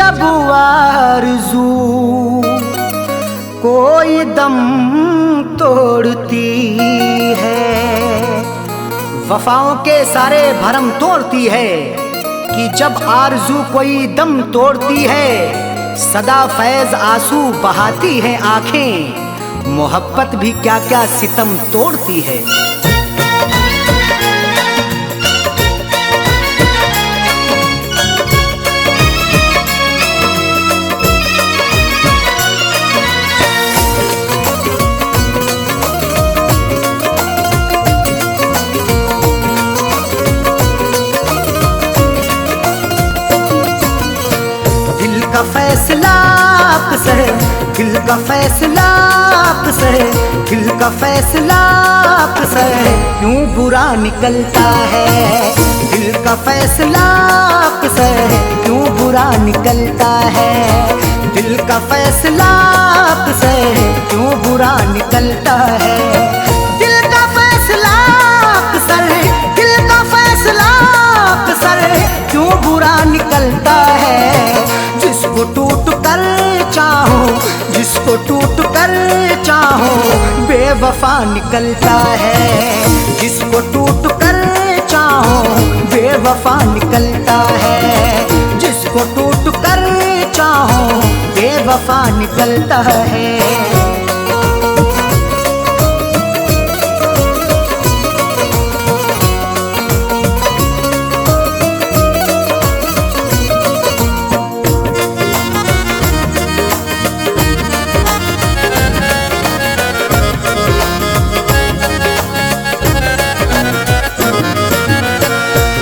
जब आरज़ू कोई दम तोड़ती है, वफाओं के सारे भरम तोड़ती है कि जब आरज़ू कोई दम तोड़ती है। सदा फैज़ आंसू बहाती है आंखें, मोहब्बत भी क्या क्या सितम तोड़ती है। फैसला आपसे, दिल का फैसला आपसे, दिल का फैसला आपसे क्यों बुरा निकलता है। दिल का फैसला आपसे क्यों बुरा निकलता है। दिल का फैसला आपसे क्यों बुरा निकलता है। दिल का फैसला आपसे, दिल का फैसला आपसे क्यों बुरा निकलता है। जिसको टूट कर चाहो, जिसको टूट कर चाहो बेवफा निकलता है। जिसको टूट कर चाहो बेवफा निकलता है। जिसको टूट कर चाहो बेवफा निकलता है।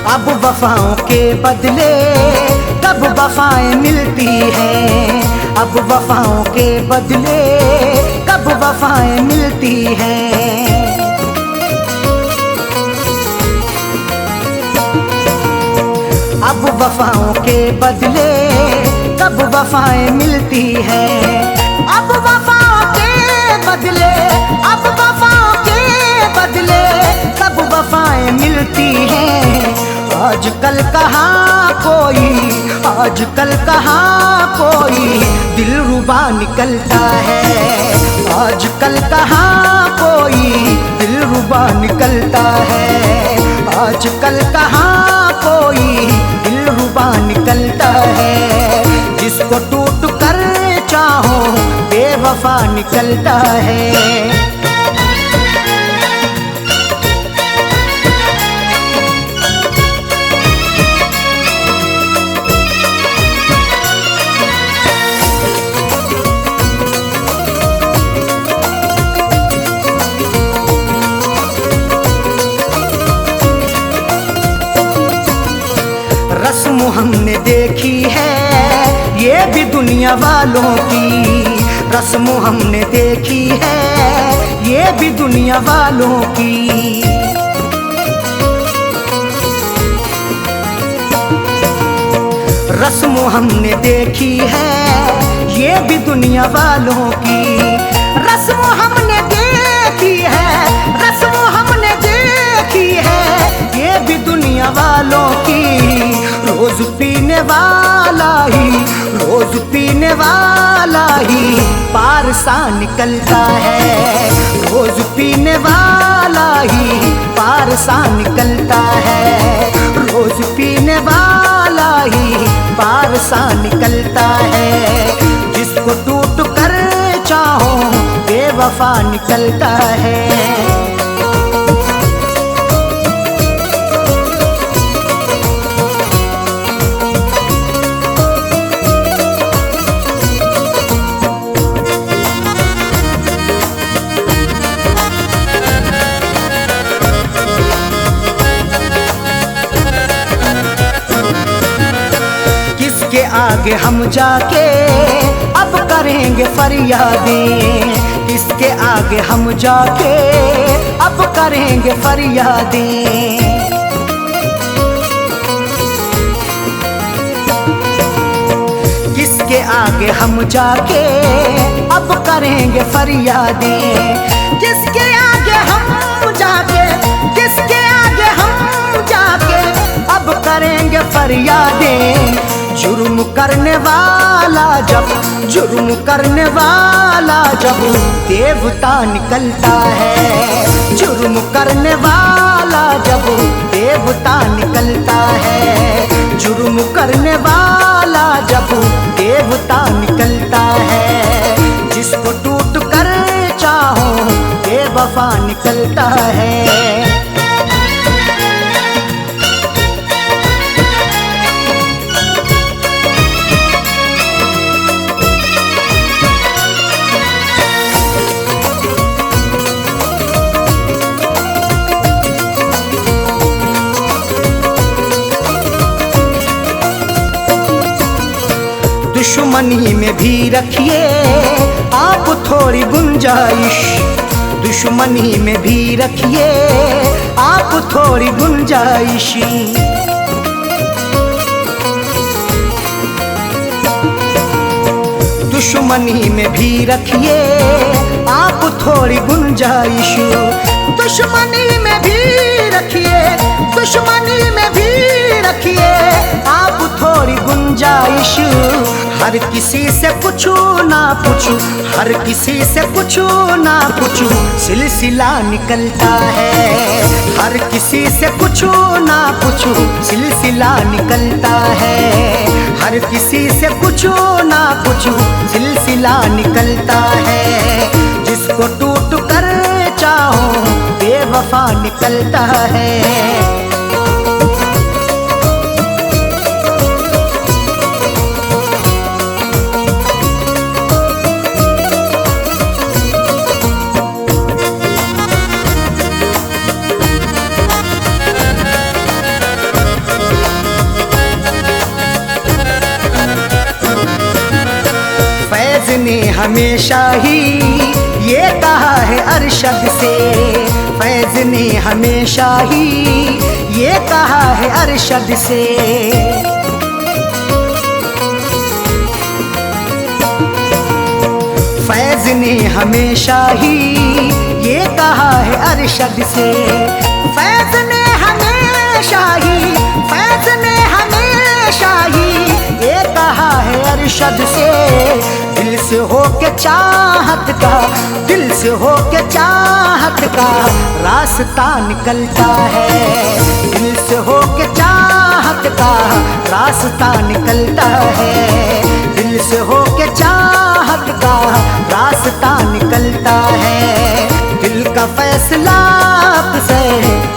अब वफाओं के बदले कब वफाएं मिलती हैं। अब वफाओं के बदले कब वफाएं मिलती हैं। अब वफाओं के बदले कब वफाएं मिलती हैं। अब वफाओं के बदले, अब वफाओं के बदले कब वफाएं मिलती हैं। आजकल कहाँ कोई, आजकल कहाँ कोई दिलरुबा निकलता है। आजकल कहाँ कोई दिलरुबा निकलता है। आजकल कहाँ कोई दिलरुबा निकलता है। जिसको टूट कर चाहो बेवफा निकलता है। रस्म हमने देखी है ये भी दुनिया वालों की। रस्म हमने देखी है ये भी दुनिया वालों की। रस्म हमने देखी है ये भी दुनिया वालों की। रस्म हमने देखी है, रस्म हमने देखी है ये भी दुनिया वालों की। रोज पीने वाला ही, रोज पीने वाला ही पार सा निकलता है। रोज पीने वाला ही पार सा निकलता है। रोज पीने वाला ही पार सा निकलता है। जिसको टूट कर चाहो बेवफा निकलता है। किसके आगे हम जाके अब करेंगे फरियादें। किसके आगे हम जाके अब करेंगे फरियादें। किसके आगे हम जाके अब करेंगे फरियादें। किसके आगे हम जाके, किसके आगे हम जाके अब करेंगे फरियादें। जुर्म करने वाला जब, जुर्म करने वाला जब देवता निकलता है, जुर्म करने वाला जब देवता निकलता है, जुर्म करने वाला जब देवता निकलता है, जिसको टूट कर चाहो बेवफा निकलता है। दुश्मनी में भी रखिए आप थोड़ी गुंजाइश, दुश्मनी में भी रखिए आप थोड़ी गुंजाइश, दुश्मनी में भी रखिए आप थोड़ी गुंजाइश, दुश्मनी में भी रखिए, दुश्मनी में भी रखिए आप थोड़ी गुंजाइश। हर किसी से पूछू ना पूछू, हर किसी से पूछू ना पूछू सिलसिला निकलता है, हर किसी से पूछू ना पूछू सिलसिला निकलता है, हर किसी से पूछू ना पूछू सिलसिला निकलता है, जिसको टूट कर चाहो बेवफा निकलता है। फैज़ ने हमेशा ही ये कहा है अरशद से, फैज़ ने हमेशा ही ये कहा है अरशद से, फैज़ ने हमेशा ही ये कहा है अरशद से, फैज़ ने हमेशा ही, फैज़ ने हमेशा ही ये कहा है अरशद से। दिल से हो के चाहत का, दिल से हो के चाहत का रास्ता निकलता है, दिल से हो के चाहत का रास्ता निकलता है, दिल से हो के चाहत का रास्ता निकलता है, दिल का फैसला आपसे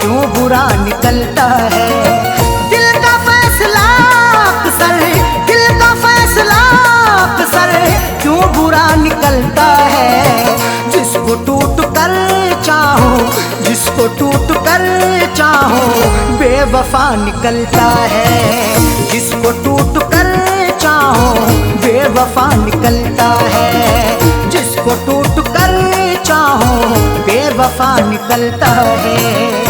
क्यों बुरा निकलता है, दिल का फैसला अक्सर, दिल का फैसला अक्सर क्यों बुरा निकलता है, जिसको टूट कर चाहो, जिसको टूट कर चाहो बेवफा निकलता है, जिसको टूट कर चाहो बेवफा निकलता है, जिसको टूट कर चाहो बेवफा निकलता है।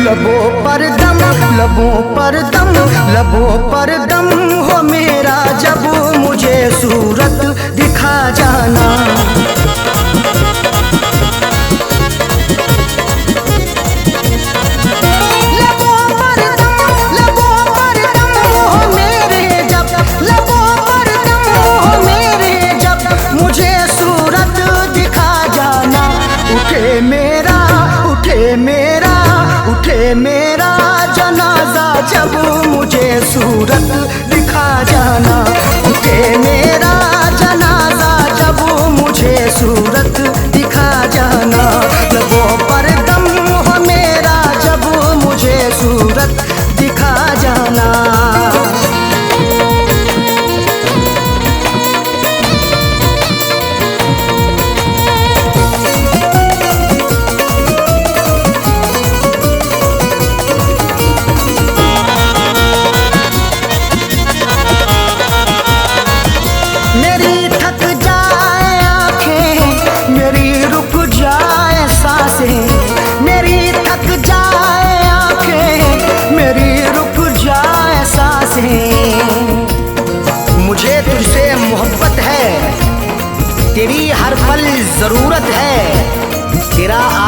लबों पर दम, लबों पर दम, लबों पर दम हो मेरा जब मुझे सूरत दिखा जाना, लबों पर दम, लबों पर दम हो मेरे जब, लबों पर दम हो मेरे जब मुझे सूरत दिखा जाना, उठे मेरा, उठे मेरा, उठे मेरा जनाजा जब मुझे सूरत दिखा जाना, उठे मेरा जनाजा जब मुझे सूरत दिखा जाना, लबों पर दम हो मेरा जब मुझे सूरत दिखा जाना।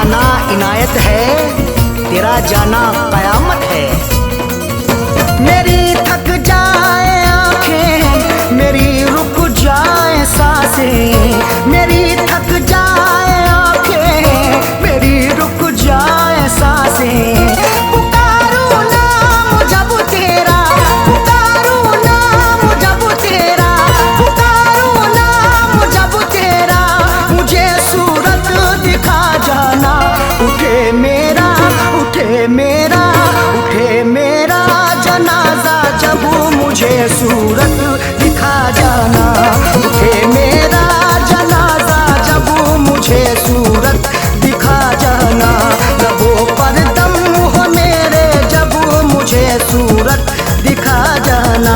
आना इनायत है, तेरा जाना कयामत है। मेरी थक जाए आंखें, मेरी रुक जाए सांसें, मेरी थक जाए आंखें, मेरी रुक जाए सांसें, पुकारूं नाम जब तेरा, पुकारूं नाम जब तेरा, पुकारूं नाम जब तेरा, मुझे सूरत दिखा जाना। उठे मेरा, उठे मेरा, उठे मेरा जनाजा जब मुझे सूरत दिखा जाना। उठे मेरा जनाजा जब मुझे सूरत दिखा जाना। लबों पर दम हो मेरे जब मुझे सूरत दिखा जाना।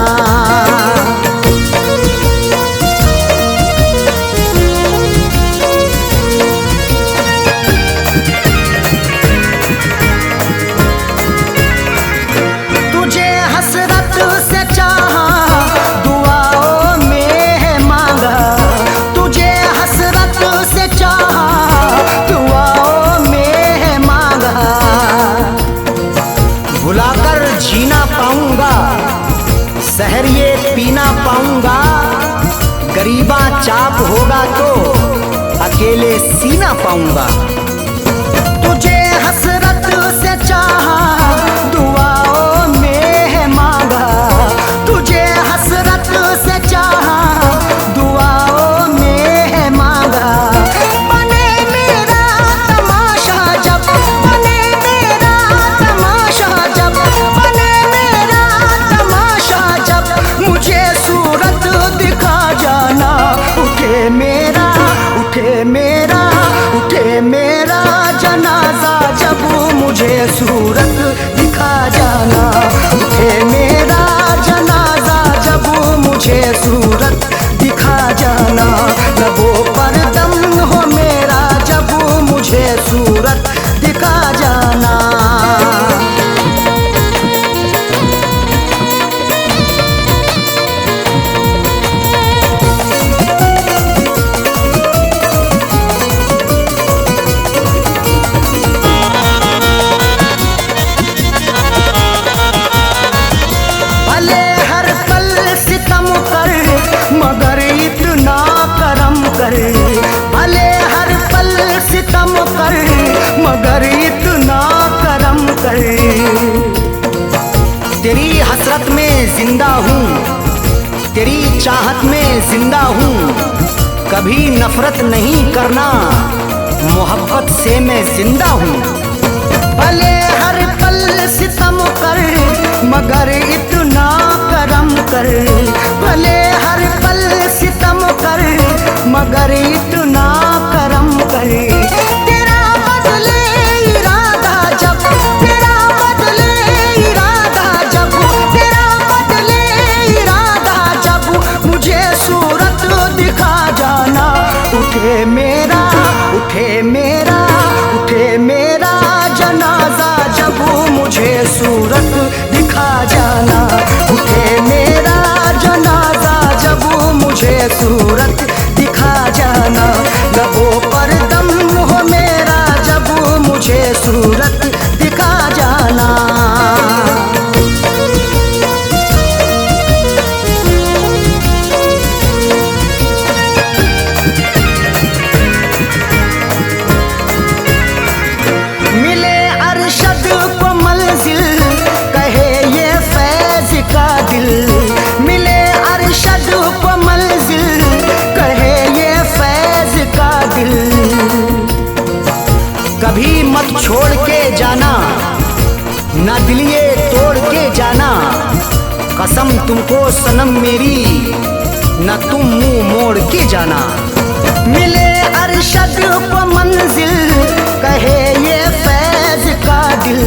भुलाकर जीना पाऊंगा, सहर ये पीना पाऊंगा, गरीबा चाप होगा तो अकेले सीना पाऊंगा। तुझे हसरत से चाहा, दुआओं में है मांगा, तुझे हसरत से चाहा, दुआओं में है मांगा। बने मेरा तमाशा जब, बने मेरा तमाशा जब, बने मेरा तमाशा जब, मुझे सूरत दिखा जाना। उठे मेरा, उठे मेरा, उठे मेरा जनाजा जब मुझे सूरत दिखा जाना। उठे मेरा जनाजा जब मुझे सूरत दिखा जाना। लबों पर दम हो मेरा जब मुझे सूरत दिखा जाना। मगर इतना करम कर, भले हर पल सितम कर, मगर इतना करम कर। तेरी हसरत में जिंदा हूँ, तेरी चाहत में जिंदा हूँ, कभी नफरत नहीं करना, मोहब्बत से मैं जिंदा हूँ। भले हर पल सितम कर, मगर इतना करम कर, भले हर पल सितम कर, मगर इतना करम कर। तेरा बदले इरादा जब, तेरा बदले इरादा जब, तेरा बदले इरादा जब, मुझे सूरत दिखा जाना। उठे मेरा, उठे मेरा, उठे मेरा जनाजा जब मुझे सूरत दिखा जाना। उठे मेरा जनाजा जब मुझे सूरत दिखा जाना। लबों पर दम हो मेरा जब मुझे सूरत दिखा जाना। मिले अरशद को मंजिल, कहे ये फैज का दिल, मिले अरशद को मंजिल, कहे ये फैज का दिल। कभी मत छोड़ के जाना, ना दिल ये तोड़ के जाना, कसम तुमको सनम मेरी, न तुम मुंह मोड़ के जाना। मिले अरशद को मंजिल, कहे ये फैज का दिल,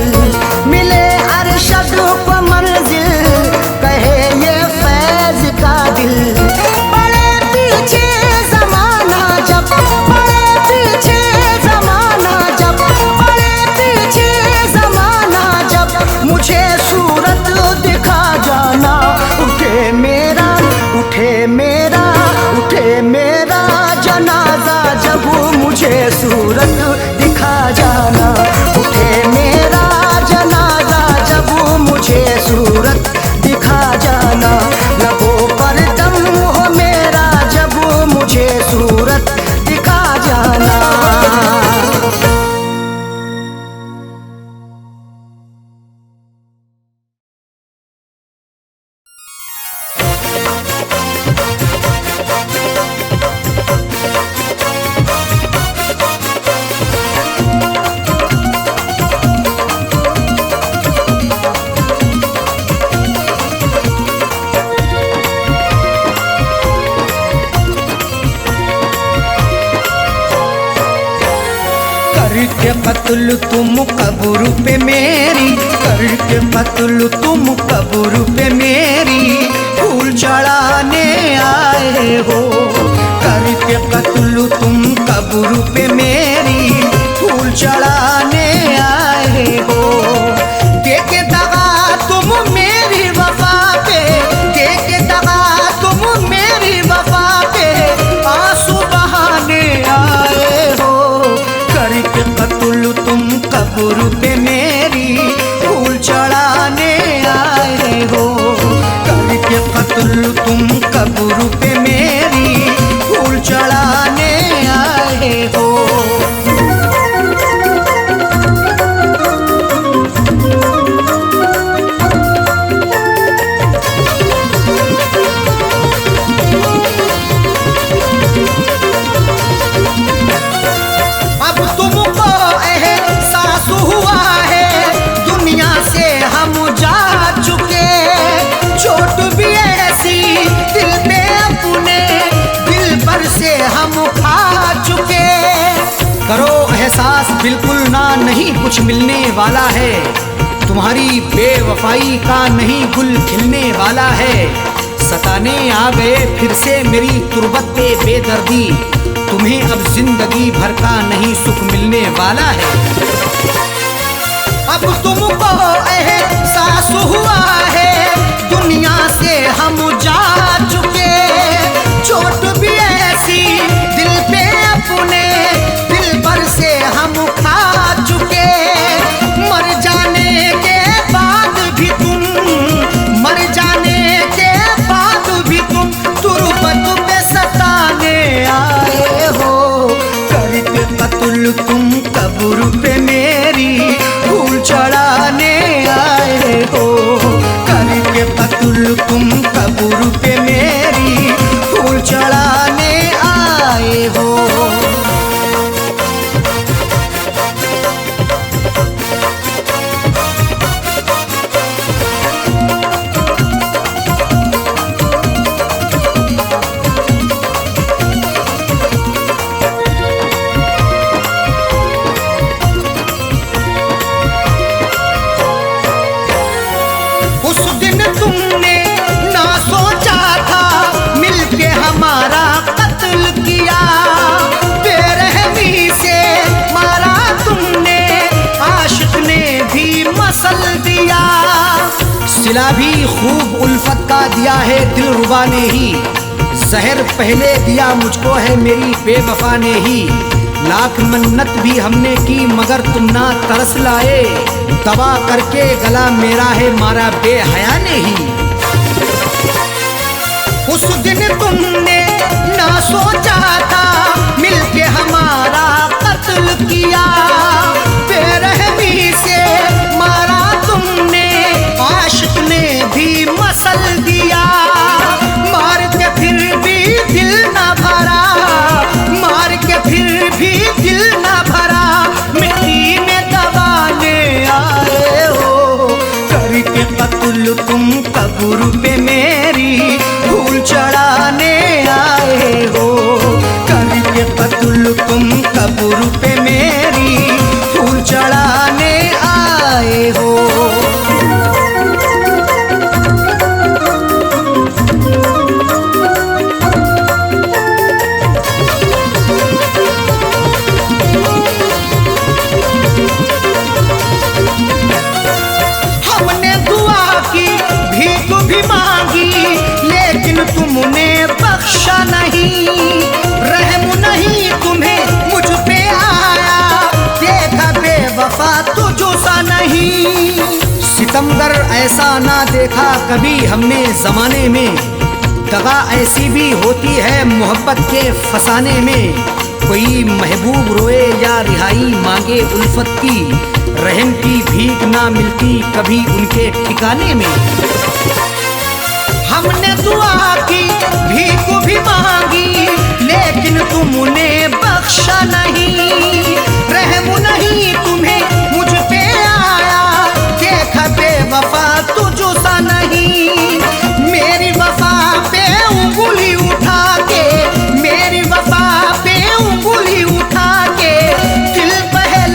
मिले अरशद को मंजिल, कहे ये फैज का दिल। बड़े पीछे जमाना जब, बड़े पीछे जमाना जब, बड़े पीछे जमाना जब, मुझे सूरत दिखा जाना। उठे मेरा, उठे मेरा, उठे मेरा जनाजा जब मुझे सूरत दिखा करके कत्ल तुम कब्र पे मेरी, करके कत्ल तुम कब्र पे मेरी फूल चढ़ाने आए हो। करके कत्ल तुम कब्र पे मेरी फूल चढ़ाने आए हो। देके दगा तुम मेरी वफा पे, देके दगा तुम मेरी वफा पे आंसू बहाने आए हो। करके कत्ल तुम कब्र पे मेरी फूल चढ़ाने आए हो। करके कत्ल तुम कब्र पे मेरी फूल चढ़ाने आए हो। अब तुमको एहसास हुआ है दुनिया से हम जा चुके। चोट भी ऐसी दिल पे अपने दिल पर से हम खा चुके। करो एहसास बिल्कुल ना, नहीं कुछ मिलने वाला है। तुम्हारी बेवफाई का नहीं गुल खिलने वाला है। सताने आ गए फिर से मेरी तुरबत पे बेदर्दी। तुम्हें अब जिंदगी भर का नहीं सुख मिलने वाला है। अब तुमको एहसास हुआ है दुनिया से हम जा चुके। चोट भी ऐसी दिल पे अपने दिल पर से हम खा चुके। मर जाने के बाद भी तुम, मर जाने के बाद भी तुम तुरबत पे सताने आए हो। करके कत्ल तुम कब्र पे मेरी फूल चढ़ाने आए हो। करके कत्ल तुम कब्र पे मेरी फूल चढ़ाने आए हो। उस दिन तुमने ना सोचा था मिलके हमारा कत्ल किया। बेरहमी से मारा तुमने, आशिक ने भी मसल दिया। सिला भी खूब उल्फत का दिया है दिलरुबा ने ही। जहर पहले दिया मुझको है मेरी बेवफा ने ही। लाख मन्नत भी हमने की मगर तुम ना तरस लाए। दबा करके गला मेरा है मारा बेहया ने ही। उस दिन तुमने ना सोचा था मिलके हमारा कत्ल किया। बेरहमी से मारा तुमने, आशिक ने भी मसल दिया। मार के फिर भी दिल ना भरा, मार के फिर भी दिल ना भरा, मिट्टी में दबाने आए हो। करके कत्ल तुम कब्र पे मेरी फूल चढ़ाने आए हो। करके कत्ल तुम कब्र पे मेरी फूल चढ़ाने आए हो। हमने दुआ की, भीख भी मांगी, लेकिन तुमने बख्शा नहीं। रहम नहीं तुम्हें मुझ पे आया, देखा बेवफा तुझसा नहीं। सितमगर ऐसा ना देखा कभी हमने जमाने में। दगा ऐसी भी होती है मोहब्बत के फसाने में। कोई महबूब रोए या रिहाई मांगे उल्फत की, रहम की भीख ना मिलती कभी उनके ठिकाने में। हमने दुआ की, भीख भी मांगी, लेकिन तुमने बख्शा नहीं। रहम नहीं तुम्हें मुझ पे आया, देखा बेवफा तुझसा नहीं। मेरी वफा पे उंगली उठा के, मेरी वफा पे उंगली उठा के दिल बहला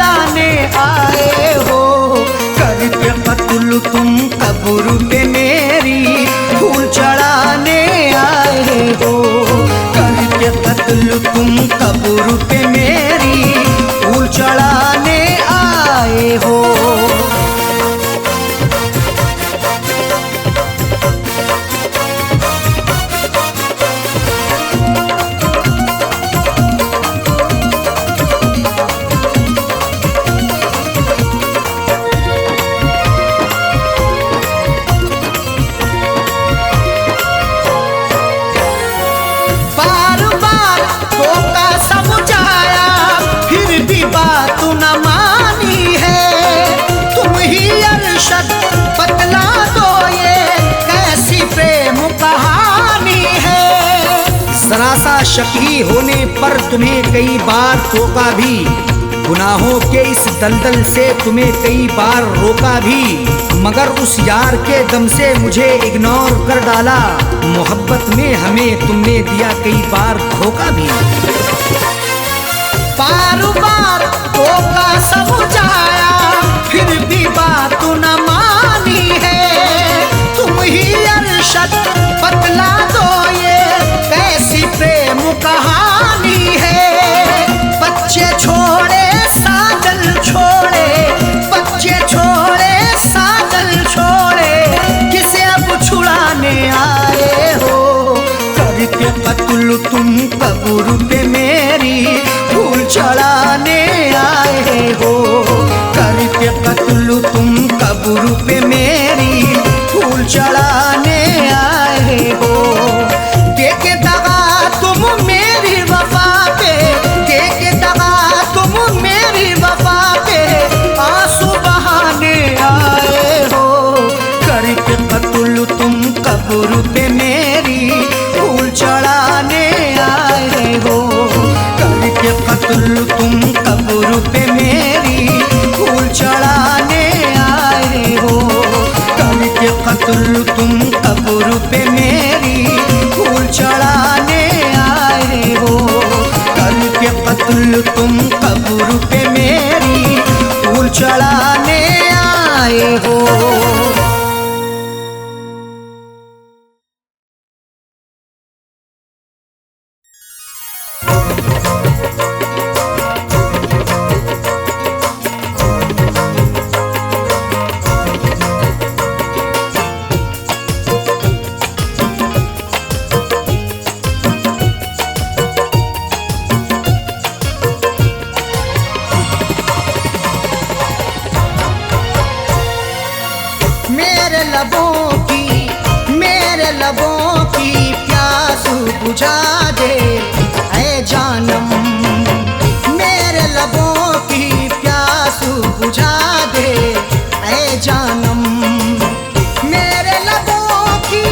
शकी होने पर तुम्हें कई बार टोका भी, गुनाहों के इस दलदल से तुम्हें कई बार रोका भी, मगर उस यार के दम से मुझे इग्नोर कर डाला। मोहब्बत में हमें तुमने दिया कई बार धोखा भी। बार बार धोखा समझाया फिर भी बात न मानी है। तुम ही अरशद बतला दो ये कैसी प्रेम कहानी है। बच्चे छोड़े साजल छोड़े, बच्चे छोड़े साजल छोड़े, किसे अब छुड़ाने आए हो। करके कत्ल तुम कब्र पे मेरी फूल चढ़ाने आए हो। करके कत्ल तुम कब्र पे मेरी फूल चढ़ाने आए हो। देके दगा तुम मेरी वफा पे, देके दगा तुम मेरी वफा पे, आंसू बहाने आए हो। करके कत्ल तुम कब्र पे मेरी फूल चढ़ाने आए हो। करके कत्ल तुम कब्र पे मेरी फूल चढ़ाने आए हो। करके कत्ल तुम कब्र पे मेरी फूल चढ़ाने आए हो। करके कत्ल तुम कब्र पे मेरी फूल चढ़ाने आए हो। मेरे लबों की प्यास बुझा दे ऐ जानम। मेरे लबों की प्यास बुझा दे ऐ जानम। मेरे लबों की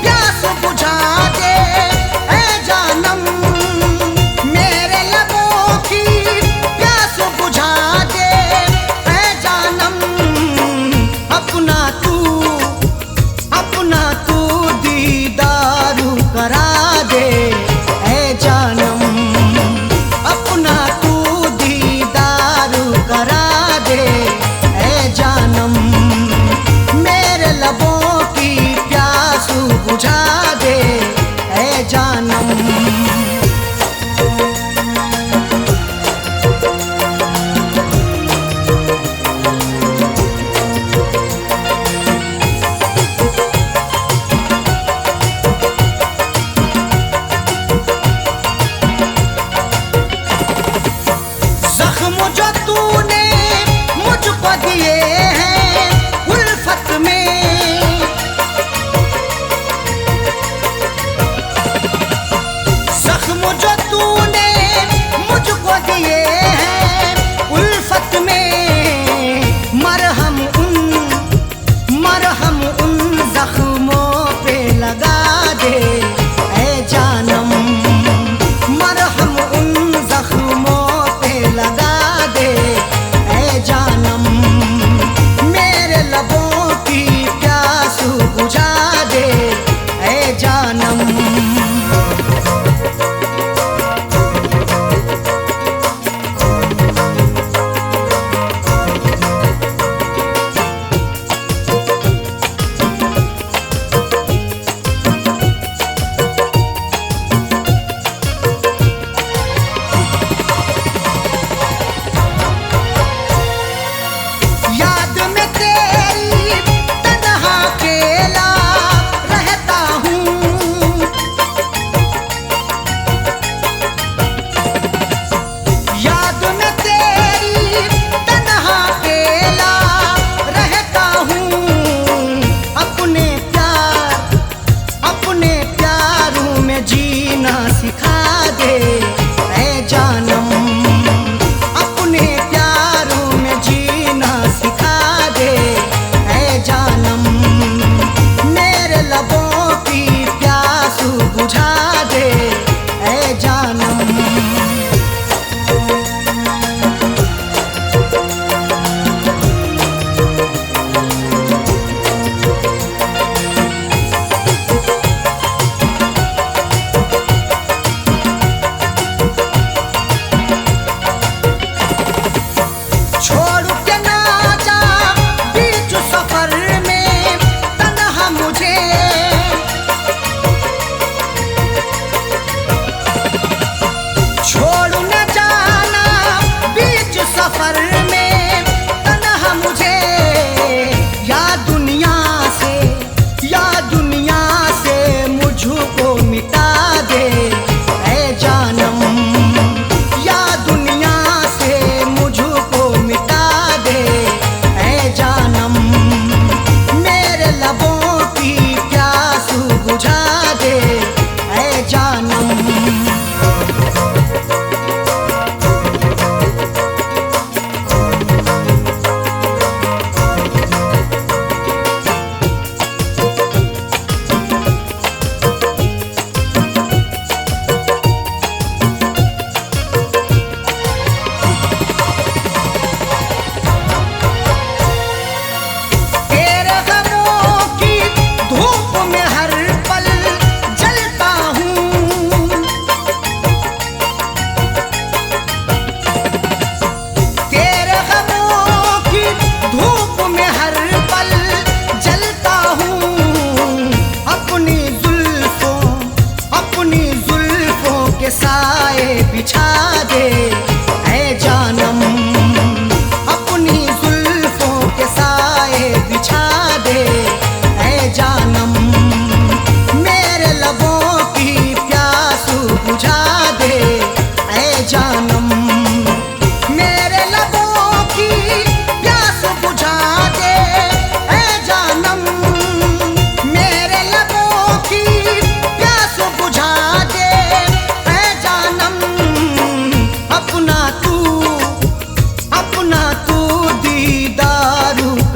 प्यास बुझा दे ऐ जानम। मेरे लबों की प्यास बुझा दे ऐ जानम। अपना तू दीदार करा दे ऐ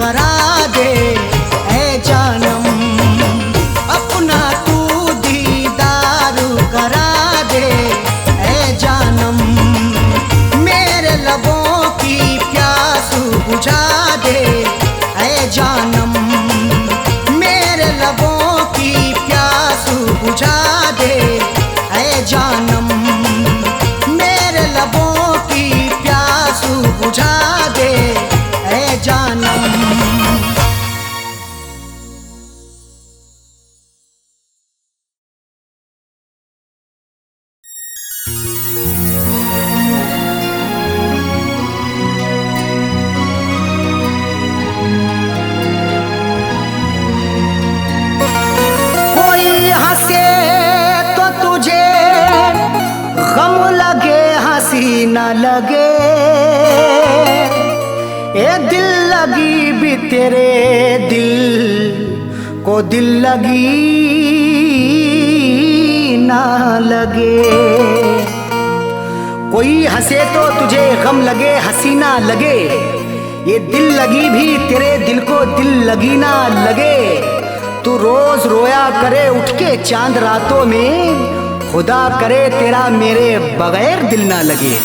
करा दे ऐ जानम, अपना तू दीदार करा दे ऐ जानम, मेरे लबों की प्यास बुझा दे ऐ जानम, मेरे लबों की प्यास बुझा दे ऐ जानम, मेरे लबों की प्यास बुझा दे ऐ जानम। कोई हंसे तो तुझे गम लगे, हंसी न लगे, ए दिल लगी भी तेरे दिल को दिल लगी ना लगे। कोई हंसे तो तुझे गम लगे, हंसी ना लगे, ये दिल लगी भी तेरे दिल को दिल लगी ना लगे। तू रोज रोया करे उठ के चांद रातों में, खुदा करे तेरा मेरे बगैर दिल ना लगे।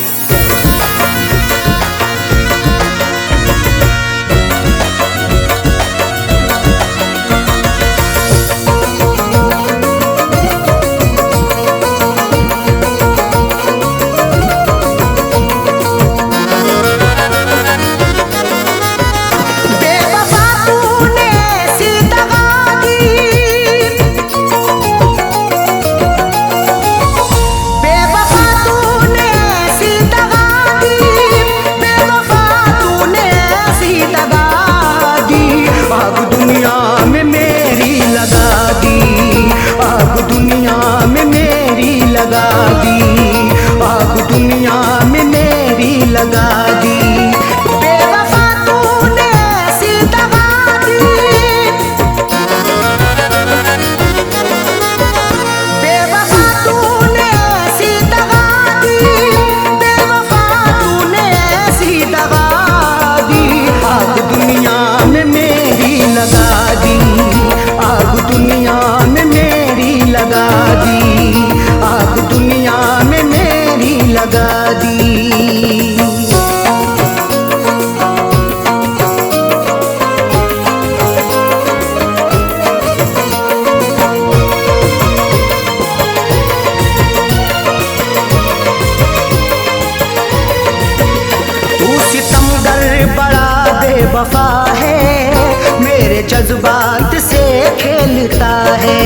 वफा है मेरे जज्बात से खेलता है,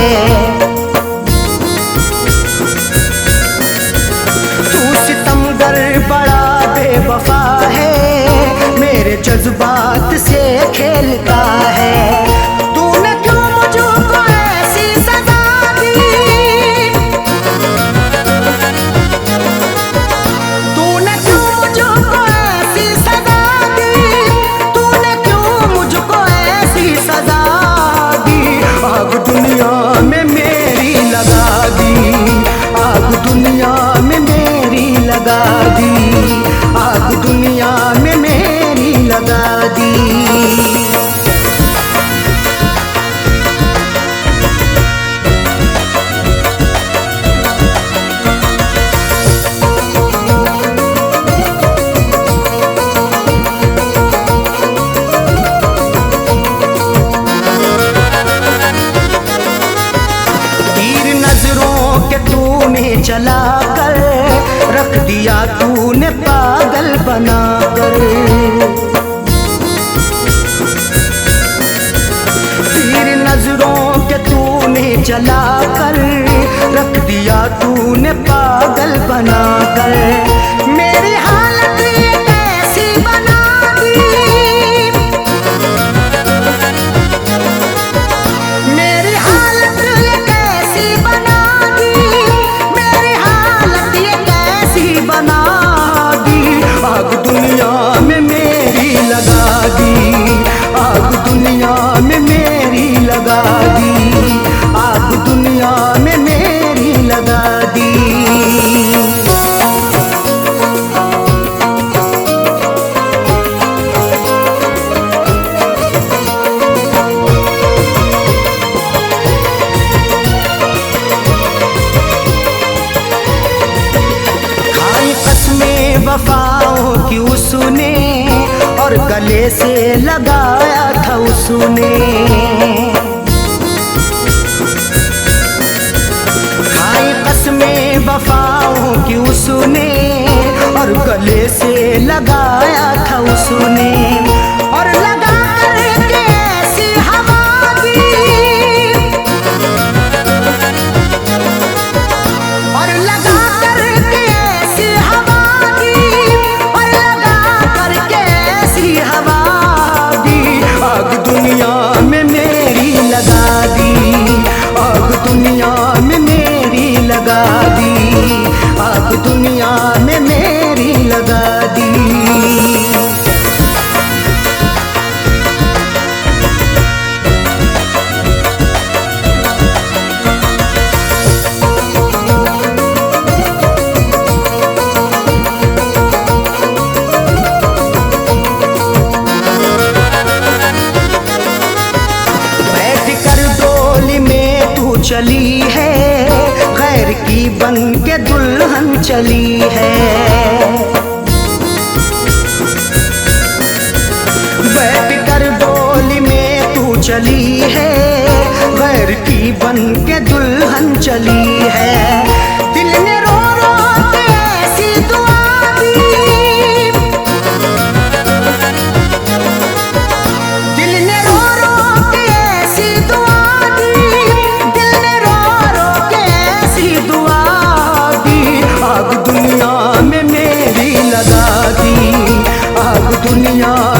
तू सितमगर बड़ा बेवफा है मेरे जज्बात से खेलता है। तूने क्यों मुझको ऐसी सजा दी, तूने क्यों मुझको ऐसी सजा दी, तूने क्यों मुझको ऐसी सजा दी। आग दुनिया में मेरी लगा दी, आग दुनिया में मेरी लगा दी, आग दुनिया में मेरी लगा दी। गले से लगाया था उसने। खाई कसमें वफाओं की उसने और गले से लगाया था उसने। और लगा करके ऐसी हवा दी, और लगा करके ऐसी हवा दी, और लगा करके ऐसी हवा दी। आग दुनिया में मेरी लगा दी, आग दुनिया में मेरी लगा दी, आग दुनिया में मेरी लगा दी। चली है गैर की बन के दुल्हन चली है। बैठ कर डोली में तू चली है गैर की बन के दुल्हन चली है। दिल ने रो रो के ऐसी दुआ दी, दिल ने रो रो के ऐसी दुआ दुनिया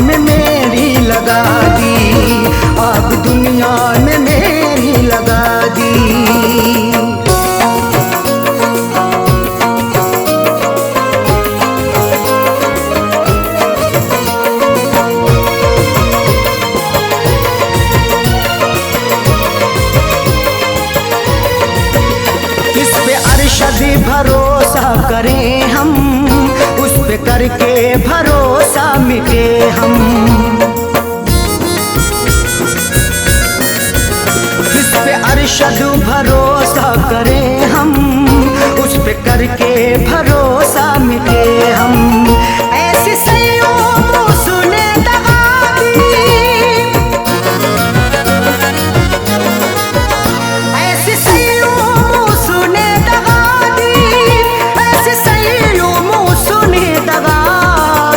में मेरी लगा दी, आग दुनिया में मेरी लगा दी। किस पे अरशद भरोसा करें हम, उस पे करके भरोसा मिटे हम। जिस पे अरशद भरोसा करें हम, उस पे करके भरोसा मिटे हम। ऐसी सैयों सुने दगा दी, ऐसी सैयों सुने दगा दी, ऐसी सैयों सुने दगा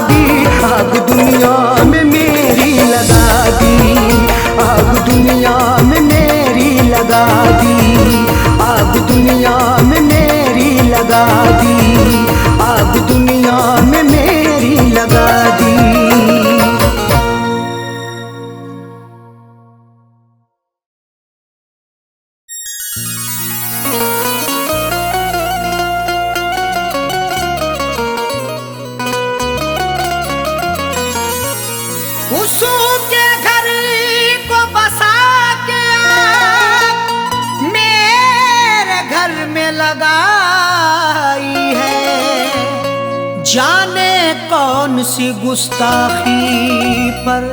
दी। आग दुनिया में मेरी लगा दी, आग दुनिया में मेरी लगा दी, आग दुनिया में मेरी लगा दी, आग दुनिया में मेरी लगा दी। उसके घर को बसा के मेरे घर में लगाई है। जाने कौन सी गुस्ताखी पर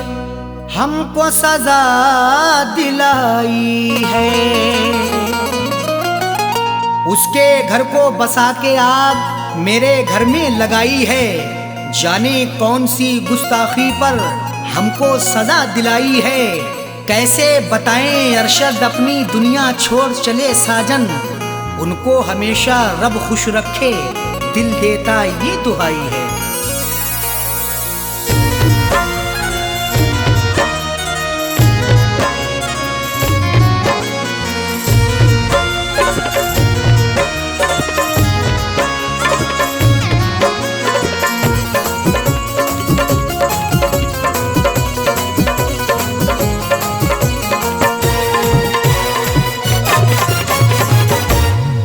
हमको सजा दिलाई है। उसके घर को बसा के आग मेरे घर में लगाई है। जाने कौन सी गुस्ताखी पर हमको सजा दिलाई है। कैसे बताएं अरशद अपनी दुनिया छोड़ चले साजन, उनको हमेशा रब खुश रखे दिल देता ये दुआई है।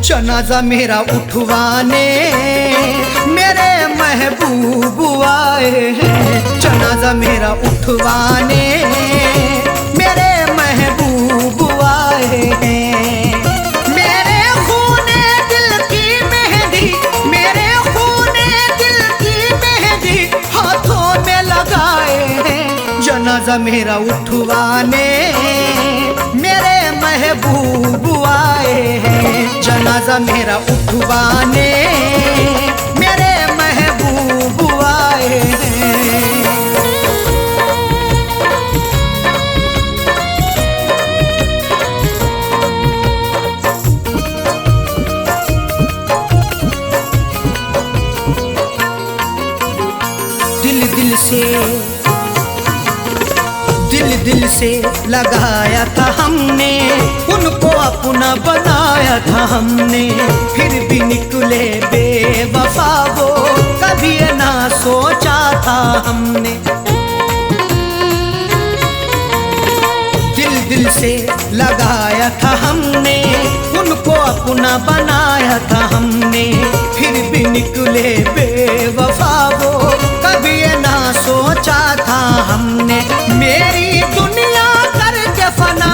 जनाजा मेरा उठवाने मेरे महबूब आए हैं। जनाजा मेरा उठवाने मेरे महबूब आए हैं। मेरे खूने दिल की मेहंदी, मेरे खूने दिल की मेहंदी हाथों में लगाए हैं। जनाजा मेरा उठवाने मेरे महबूब आए हैं। जनाजा मेरा उठवाने मेरे महबूब आए हैं। दिल से लगाया था हमने, उनको अपना बनाया था हमने, फिर भी निकले बेवफा वो, कभी ना सोचा था हमने। दिल से लगाया था हमने, उनको अपना बनाया था हमने, फिर भी निकले बेवफा वो, कभी ना सोचा था हमने। मेरी दुनिया करके फना,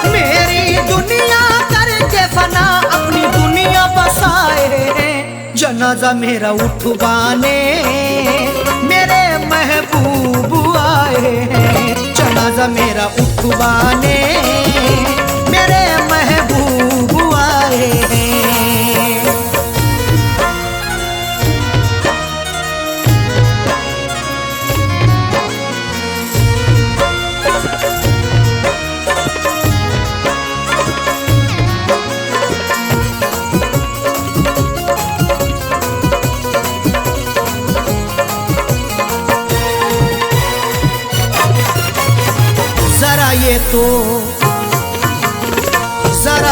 मेरी दुनिया करके फना, अपनी दुनिया बसाए, जनाजा मेरा उठवाने मेरे महबूब आए हैं, जनाजा मेरा उठवाने मेरे महबूब आए हैं। जरा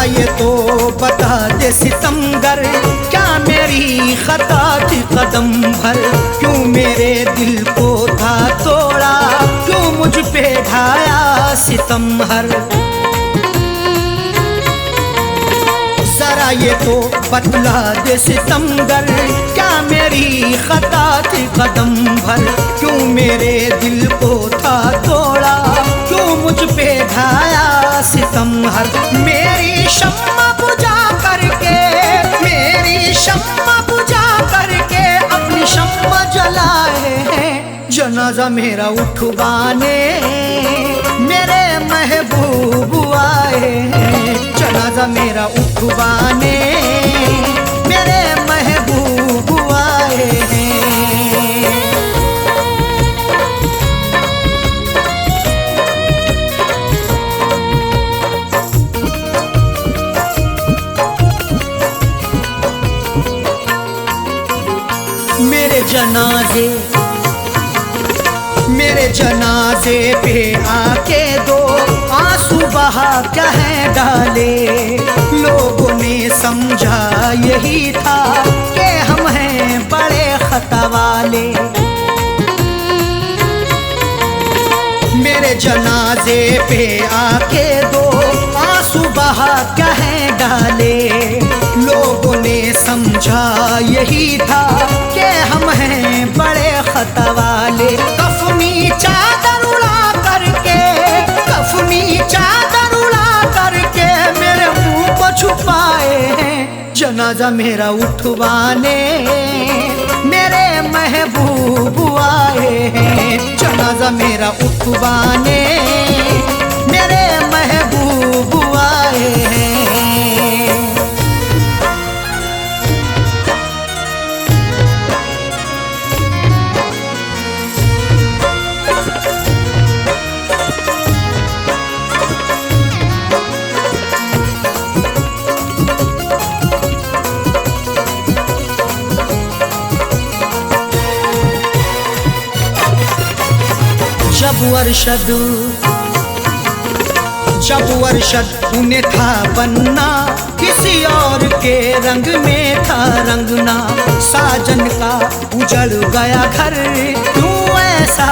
ये तो बता दे सितमगर, क्या मेरी खता थी कदम भर, क्यों मेरे दिल को था तोड़ा, क्यों मुझ पे ढाया सितम हर। जरा ये तो बतला दे सितमगर, क्या मेरी खता थी कदम भर, क्यों मेरे दिल को था तोड़ा, क्यों मुझ पे ढाया सितम हर। मेरी शम्मा बुझा करके, मेरी शम्मा बुझा करके, अपनी शम्मा जलाए हैं, जनाजा मेरा उठवाने मेरे महबूब आए हैं, जनाजा मेरा उठवाने मेरे महबूब आए हैं। मेरे जनाजे पे आके दो आंसू बहा कह डाले, लोगों ने समझा यही था कि हम हैं बड़े खता वाले। मेरे जनाजे पे आके दो आंसू बहा कह डाले, लोगों ने समझा यही था कि हम हैं बड़े खता वाले। कफनी चादर उड़ा करके, कफनी चादर उड़ा करके मेरे मुंह को छुपाए हैं, जनाजा मेरा उठवाने मेरे महबूब आए हैं, जनाजा मेरा उठवाने मेरे महबूब आए हैं। जब अरशद उन्हें था बनना, किसी और के रंग में था रंगना, साजन का उजड़ गया घर, क्यों ऐसा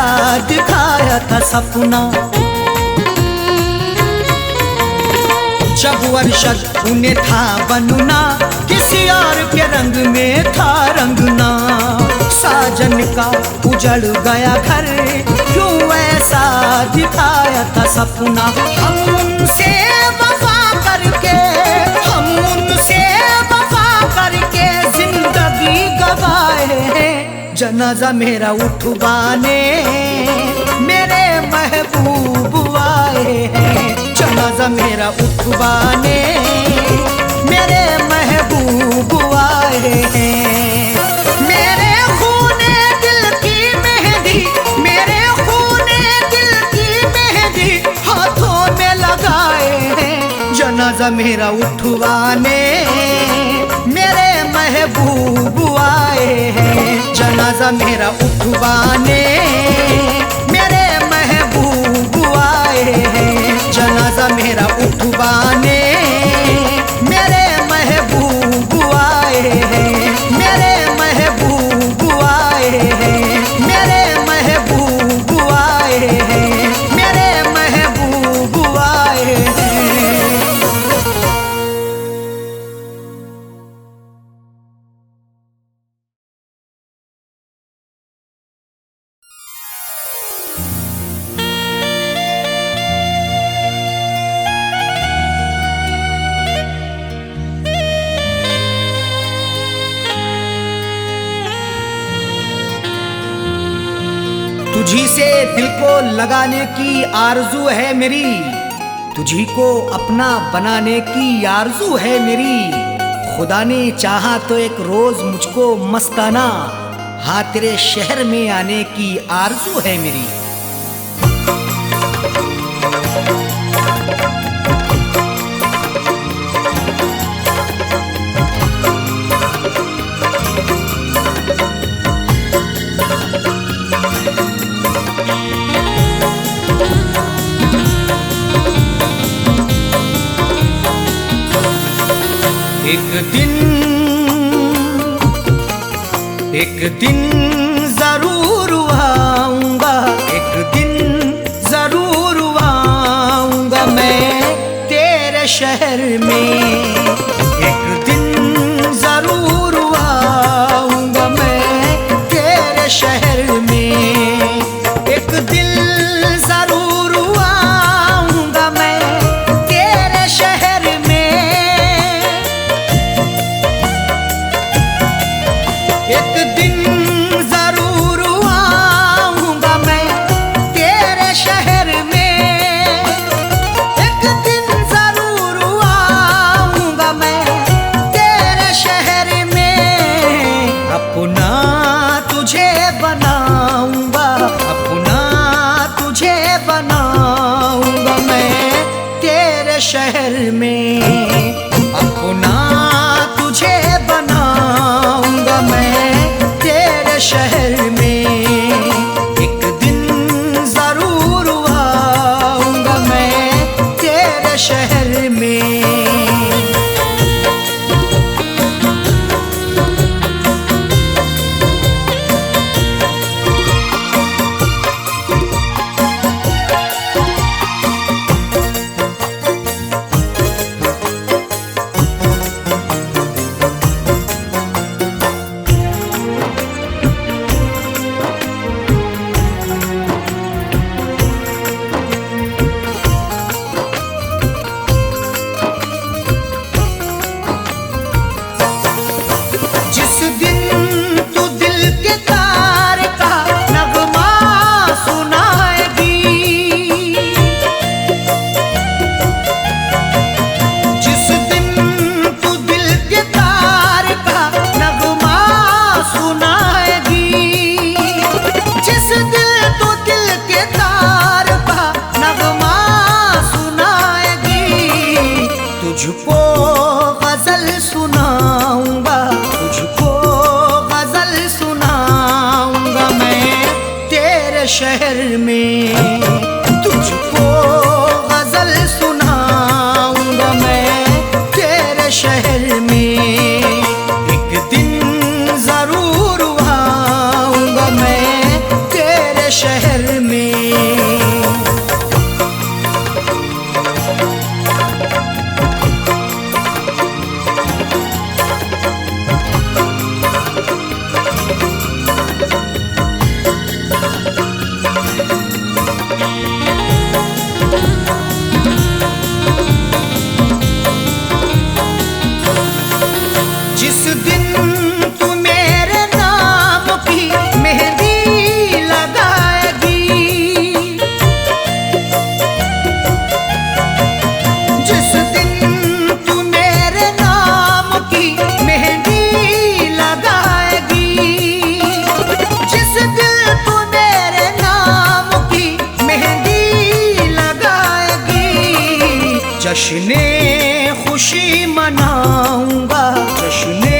दिखाया था सपना। जब अरशद उन्हें था बनना, किसी और के रंग में था रंगना, साजन का उजड़ गया घर, क्यों ऐसा दिखाया था सपना। हम उनसे वफा करके, हम उनसे वफा करके जिंदगी गवाए हैं, जनाजा मेरा उठवाने मेरे महबूब आए हैं, जनाजा मेरा उठवाने मेरे महबूब आए हैं। मेरे खूने दिल की मेहंदी, मेरे खूने दिल की मेहंदी हाथों में लगाए हैं, जनाजा मेरा उठवाने मेरे महबूब आए हैं, जनाजा मेरा उठवाने मेरे महबूब आए तुझी से दिल को लगाने की आरजू है मेरी, तुझी को अपना बनाने की आरजू है मेरी। खुदा ने चाहा तो एक रोज मुझको मस्ताना, हाँ तेरे शहर में आने की आरजू है मेरी। एक दिन जरूर आऊंगा, एक दिन जरूर आऊंगा मैं तेरे शहर में। एक दिन जरूर आऊंगा मैं तेरे शहर में। एक दिन जरूर आऊंगा मैं तेरे शहर में। एक दिन जरूर आऊंगा मैं तेरे शहर में। एक दिन जरूर आऊंगा मैं तेरे शहर में। अपना तुझे बनाऊंगा, अपना तुझे बनाऊंगा मैं तेरे शहर में। अपना तुझे बनाऊंगा मैं तेरे शहर में। एक दिन जरूर आऊंगा मैं तेरे शहर में। जिस दिन तू दिल के तार का नगमा सुनाएगी, जिस दिन तू दिल के तार का नगमा सुनाएगी, जिस दिन तू दिल के तार का नगमा सुनाएगी, तुझको गजल सुनाऊंगा, तुझको गजल सुनाऊंगा मैं तेरे शहर में। तुझको गजल सुनाऊंगा मैं तेरे शहर में। एक दिन जरूर आऊंगा मैं तेरे शहर में। जिस दिन तू मेरे नाम की मेहंदी लगाएगी, जिस दिन तू मेरे नाम की मेहंदी लगाएगी, जिस दिन तू मेरे नाम की मेहंदी लगाएगी, जश्ने खुशी मनाऊंगा, जश्ने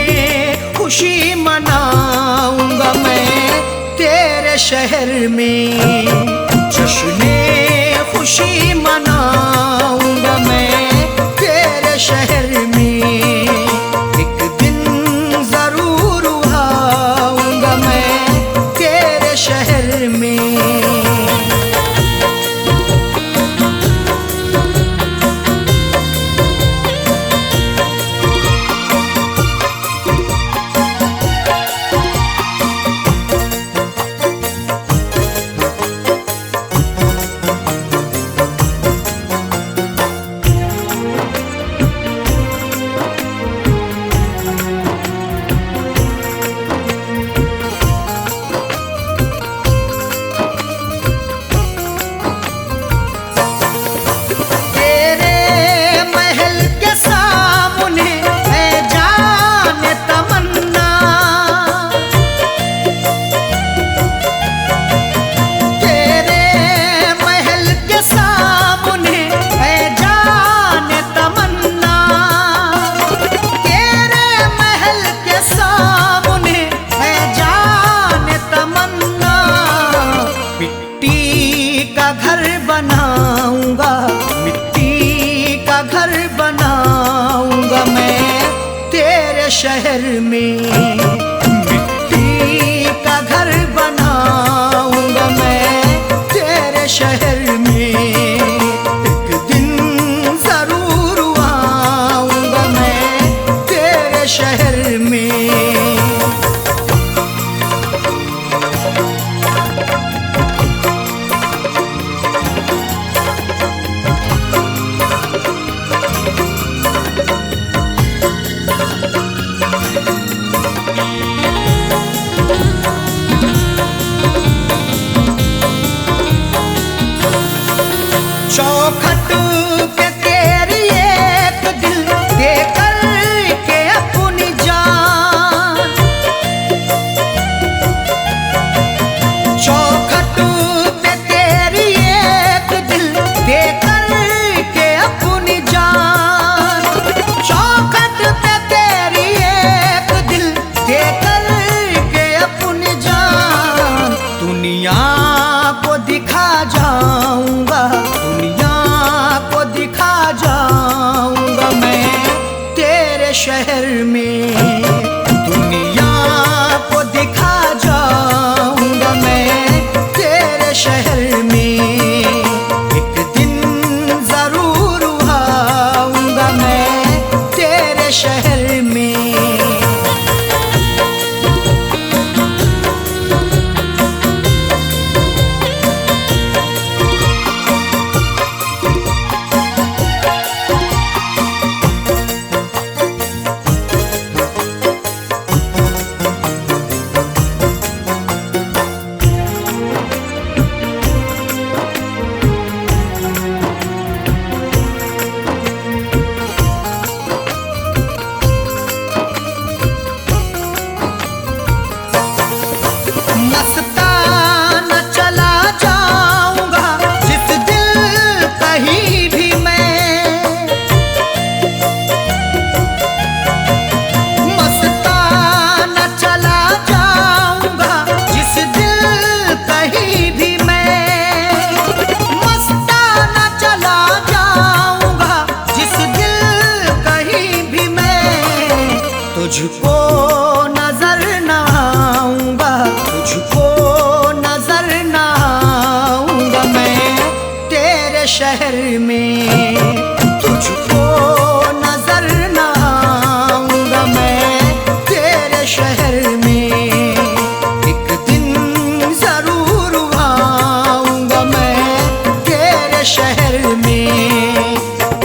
खुशी मनाऊंगा मैं तेरे शहर में। जश्ने खुशी मनाऊंगा मैं तेरे शहर में। एक दिन जरूर आऊंगा मैं तेरे शहर में। का घर बनाऊंगा, मिट्टी का घर बनाऊंगा मैं तेरे शहर में। मिट्टी का घर बनाऊंगा मैं तेरे शहर में। एक दिन जरूर आऊंगा मैं तेरे शहर में। चौखट पे तेरी एक दिल दे कर के अपनी जान, चौखट पे तेरी एक दिल दे कर के अपनी जान, चौखट पे तेरी एक दिल दे कर के अपनी जान। दुनिया को दिखा जाऊंगा, दुनिया को दिखा जाऊंगा मैं तेरे शहर में। दुनिया को दिखा जाऊंगा मैं तेरे शहर में। एक दिन जरूर आऊंगा मैं तेरे शहर में। मस्ताना चला जाऊंगा जिस दिल कहीं भी मैं, मस्ताना चला जाऊंगा जिस दिल कहीं भी मैं, मस्ताना चला जाऊंगा जिस दिल कहीं भी मैं। तुझको नजर न आऊंगा, तुझको नजर न आऊंगा मैं तेरे शहर में। तुझको नजर न आऊंगा मैं तेरे शहर में। एक दिन जरूर आऊंगा मैं तेरे शहर में।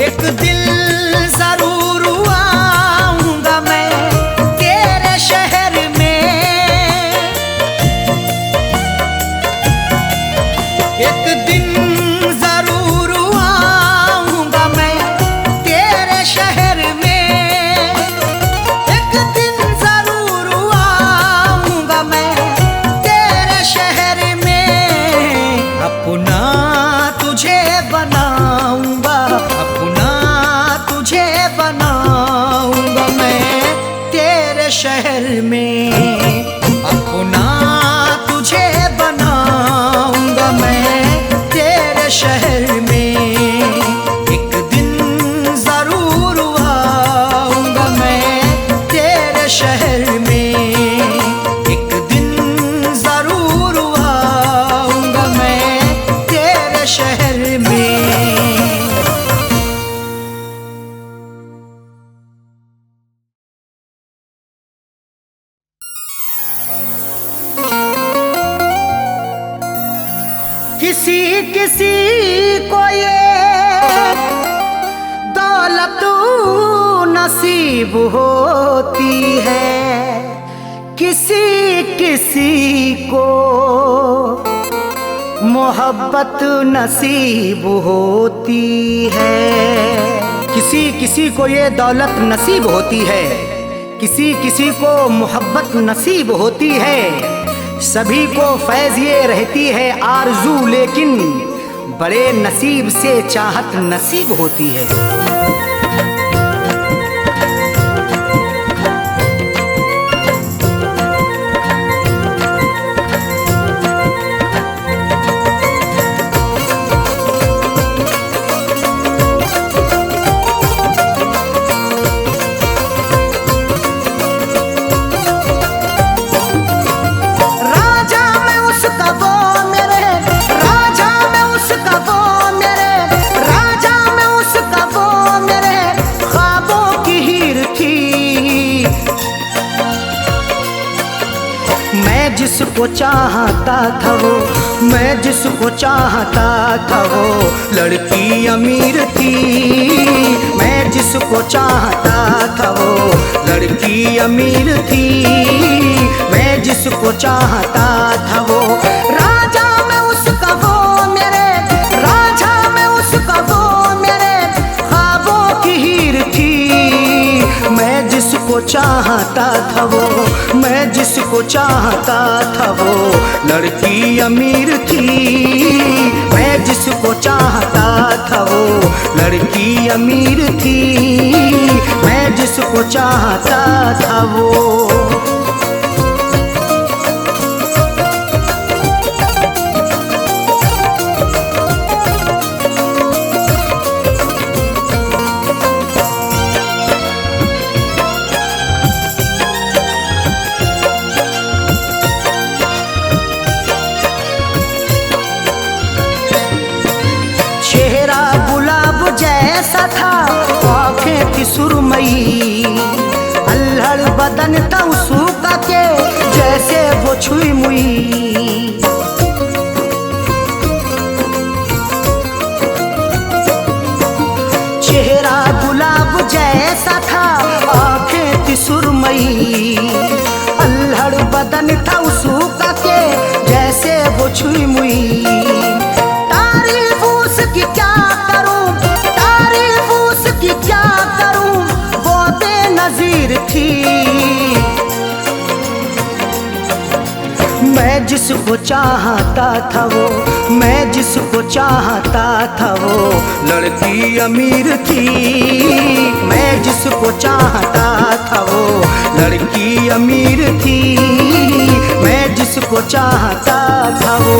एक दिल जरूर आऊंगा मैं तेरे शहर में। एक दिन जरूर आऊंगा मैं तेरे शहर में। एक दिन जरूर आऊंगा मैं तेरे शहर में। अपना तुझे बनाऊंगा, अपना तुझे बनाऊंगा मैं तेरे शहर में। अपना तुझे बनाऊंगा मैं तेरे शहर में। एक दिन जरूर आऊंगा मैं तेरे शहर में। एक दिन जरूर आऊंगा मैं तेरे शहर में। किसी किसी को ये दौलत नसीब होती है, किसी किसी को मोहब्बत नसीब होती है। किसी किसी को ये दौलत नसीब होती है, किसी किसी को मोहब्बत नसीब होती है। सभी को फैज़ ये रहती है आरज़ू, लेकिन बड़े नसीब से चाहत नसीब होती है। जिसको चाहता था वो, मैं जिसको चाहता था वो लड़की अमीर थी। मैं जिसको चाहता था वो लड़की अमीर थी। मैं जिसको चाहता था वो राजा में उसका वो मेरे, राजा में उसका वो मेरे ख्वाबों की हीर थी। मैं जिसको चाहता था वो, मैं जिसको चाहता था वो लड़की अमीर थी। मैं जिसको चाहता था वो लड़की अमीर थी। मैं जिसको चाहता था वो। चेहरा गुलाब जैसा था, आँखें थी सुरमई, अल्हड़ बदन था उसका के जैसे वो छुई मुई। चेहरा गुलाब जैसा था, आँखें थी सुरमई, अल्हड़ बदन था उसका के जैसे वो छुई मुई। तारीफ उसकी क्या करूं, तारीफ उसकी क्या करूं, वो बेनज़ीर थी। मैं जिसको चाहता था वो, मैं जिसको चाहता था वो लड़की अमीर थी। मैं जिसको चाहता था वो लड़की अमीर थी। मैं जिसको चाहता था वो।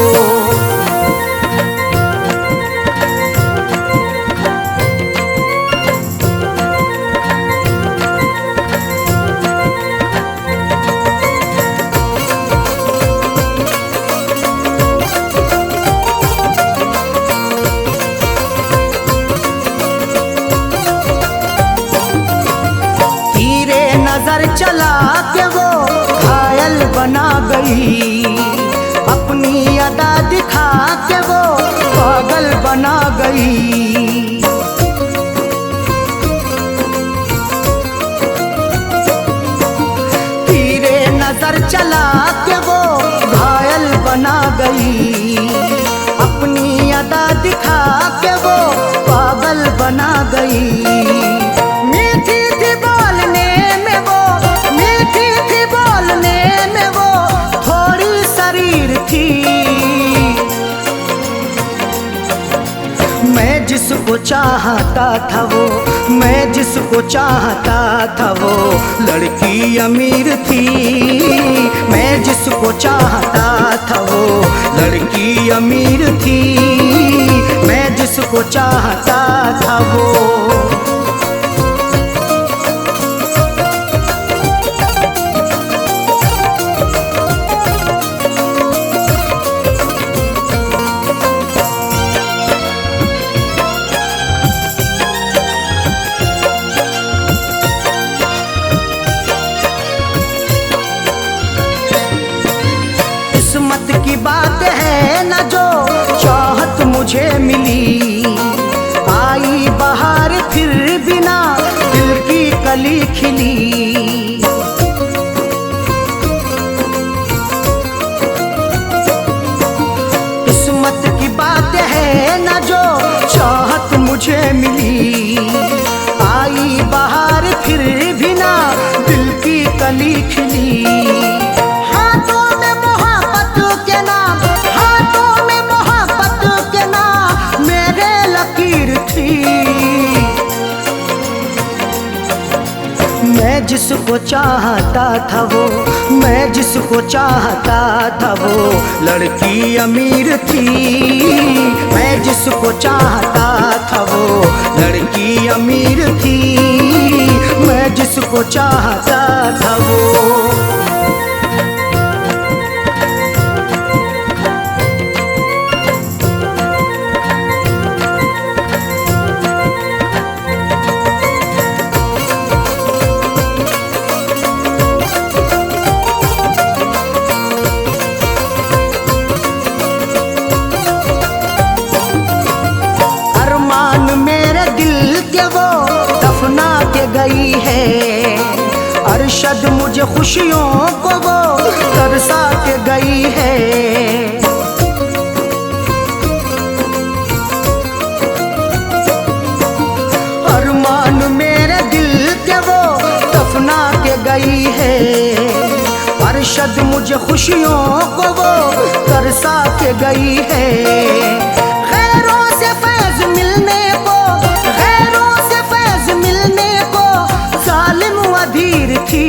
नजर चला के वो घायल बना गई, अपनी अदा दिखा के वो पागल बना गई। तीरे नजर चला के वो घायल बना गई, अपनी अदा दिखा के वो पागल बना गई। मीठी थी बोलने में वो, मीठी थी बोलने में वो थोड़ी शरीर थी। मैं जिसको चाहता था वो, मैं जिसको चाहता था वो लड़की अमीर थी। मैं जिसको चाहता था वो लड़की अमीर थी। मैं जिसको चाहता था वो। किस्मत की बात है न जो चाहत मुझे मिली, आई बहार फिर बिना दिल की कली खिली। किस्मत की बात है न जो चाहत मुझे मिली, आई बहार फिर बिना दिल की कली खिली। हाथों में मोहब्बत के नाम, हाथों में मोहब्बत के नाम मेरे लकीर थी। मैं जिसको चाहता था वो, मैं जिसको चाहता था वो लड़की अमीर थी। मैं जिसको चाहता था वो लड़की अमीर थी। मैं जिसको चाहता था वो। के वो दफना के गई है। अरशद मुझे खुशियों को वो तरसा के गई है। अरमान मेरे दिल के वो दफना के गई है। अरशद मुझे खुशियों को वो तरसा के गई है। गैरों से फैज मिलने को, गैरों से फैज मिलने को जालिम अधीर थी।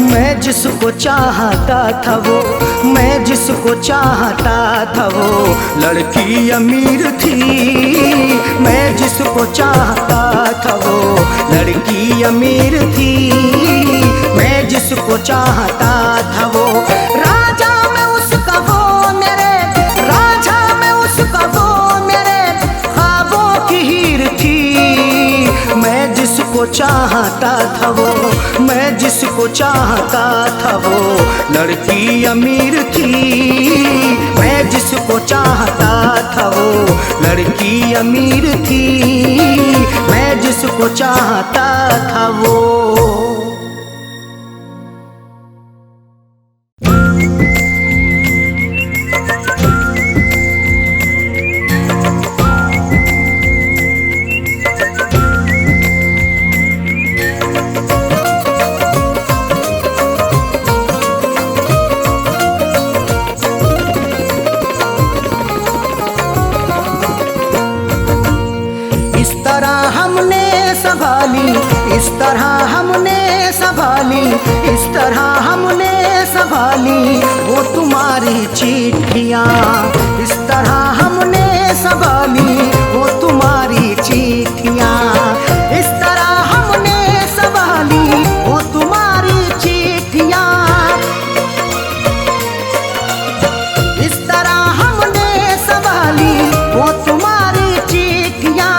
मैं जिसको चाहता था वो, मैं जिसको चाहता था वो लड़की अमीर थी। मैं जिसको चाहता था वो लड़की अमीर थी। मैं जिसको चाहता था वो राजा में उसका वो मेरे, राजा में उसका वो मेरे ख्वाबों की हीर थी। मैं जिसको चाहता था वो, मैं जिसको चाहता था वो लड़की अमीर थी। मैं जिसको चाहता था वो लड़की अमीर थी। मैं जिसको चाहता था वो। इस तरह हमने संभाली, इस तरह हमने संभाली वो तुम्हारी चिट्ठियाँ। इस तरह हमने संभाली वो तुम्हारी चिट्ठियाँ। इस तरह हमने संभाली वो तुम्हारी चिट्ठियाँ। इस तरह हमने संभाली वो तुम्हारी चिट्ठियाँ।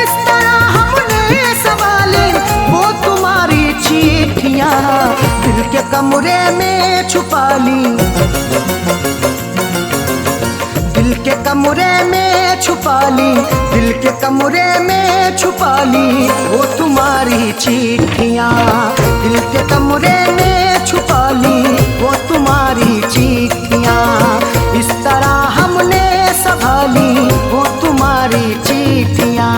इस तरह हमने संभाली वो तुम्हारी चिट्ठियाँ। दिल के कमरे में छुपा ली, दिल के कमरे में छुपा ली, दिल के कमरे में छुपा ली वो तुम्हारी चिट्ठियाँ। दिल के कमरे में छुपा ली वो तुम्हारी चिट्ठियाँ। इस तरह हमने संभाली वो तुम्हारी चिट्ठियाँ।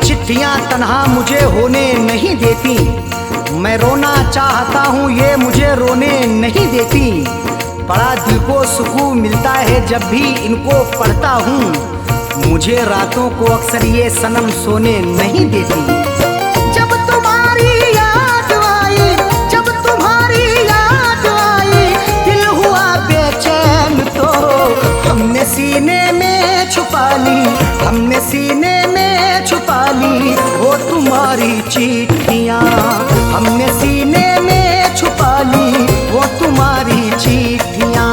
चिट्ठियाँ तन्हा मुझे होने नहीं देती। मैं रोना चाहता हूँ ये मुझे रोने नहीं देती। बड़ा दिल को सुकून मिलता है जब भी इनको पढ़ता हूँ। मुझे रातों को अक्सर ये सनम सोने नहीं देती। जब तुम्हारी याद आई, जब तुम्हारी याद आई दिल हुआ बेचैन तो हमने सीने में छुपा ली, हमने सीने में छुपा ली वो तुम्हारी चिट्ठियाँ। हमने सीने में छुपा ली वो तुम्हारी चिट्ठियाँ।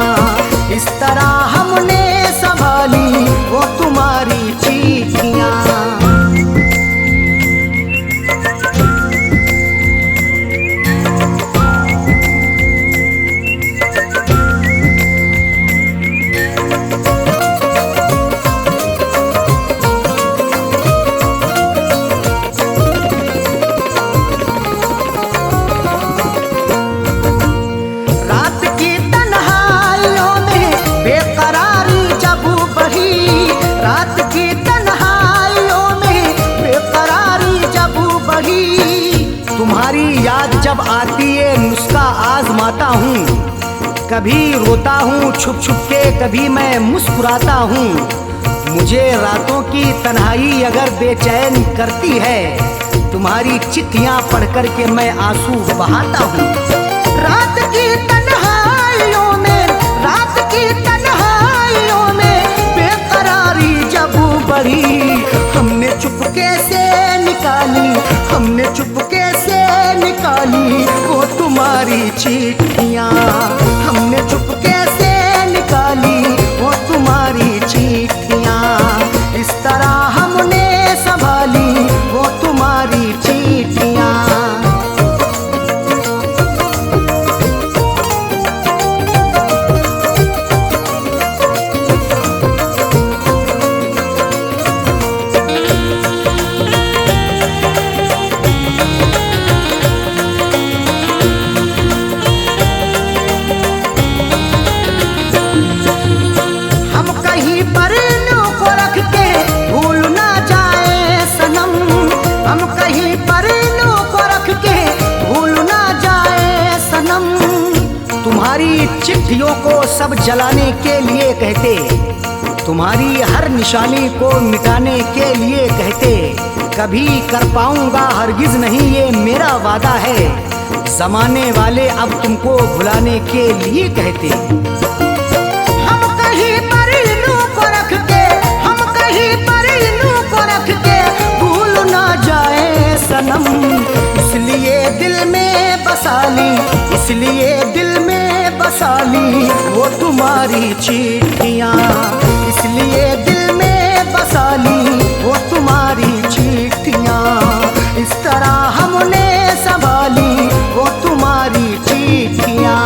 इस तरह हमने संभाली वो तुम्हारी चिट्ठियाँ। तुम्हारी याद जब आती है नुस्खा आजमाता हूँ। कभी रोता हूँ छुप छुप के, कभी मैं मुस्कुराता हूँ। मुझे रातों की तन्हाई अगर बेचैन करती है, तुम्हारी चिट्ठियाँ पढ़ कर के मैं आंसू बहाता हूँ। रात की तन्हाइयों में, चिट्ठियाँ हमने चुपके से निकाली वो तुम्हारी चिट्ठियाँ, इस तरह हमने संभाली वो तुम्हारी चिट्ठियाँ। तुम्हारी चिट्ठियों को सब जलाने के लिए कहते, तुम्हारी हर निशानी को मिटाने के लिए कहते, कभी कर पाऊंगा हरगिज नहीं ये मेरा वादा है, जमाने वाले अब तुमको भुलाने के लिए कहते। हम कहीं पर इन्हों को रख के, हम कहीं पर इन्हों को रख के भूल ना जाए सनम, इसलिए दिल में बसा ली, इसलिए दिल में बसा ली वो तुम्हारी चिट्ठियाँ, इसलिए दिल में बसा ली वो तुम्हारी चिट्ठियाँ, इस तरह हमने संभाली वो तुम्हारी चिट्ठियाँ।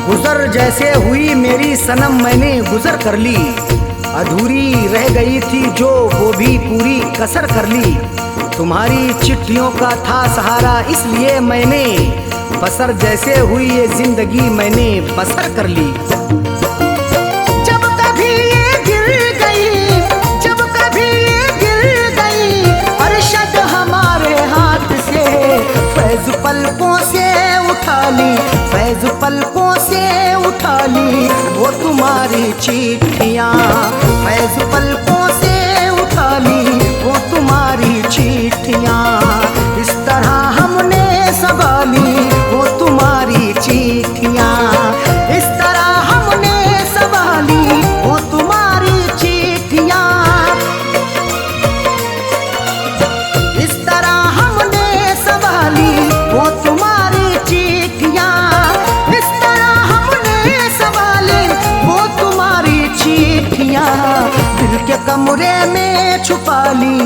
गुजर जैसे हुई मेरी सनम मैंने गुजर कर ली, अधूरी रह गई थी जो वो भी पूरी कसर कर ली, तुम्हारी चिट्ठियों का था सहारा इसलिए मैंने बसर जैसे हुई ये जिंदगी मैंने बसर कर ली। जब कभी ये गिर गई, जब कभी ये गिर गई अरशद हमारे हाथ से, फैज पलकों से उठा ली, फैज पलकों से उठा ली वो तुम्हारी चिट्ठियाँ, फैज पलकों से उठा ली वो तुम्हारी चिट्ठियाँ, इस तरह हमने संभाली वो तुम्हारी चिट्ठियाँ, इस तरह हमने संभाली वो तुम्हारी चिट्ठियाँ, इस तरह हमने संभाली वो तुम्हारी चिट्ठियाँ, इस तरह हमने संभाली वो तुम्हारी चिट्ठियाँ, दिल के कमरे में छुपा ली,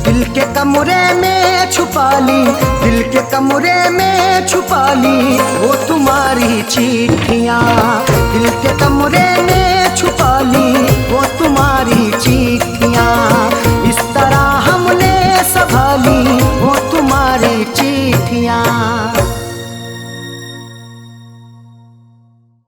दिल के कमरे में छुपा ली, दिल के कमरे में छुपा ली वो तुम्हारी चिट्ठियाँ, दिल के कमरे में छुपा ली वो तुम्हारी चिट्ठियाँ।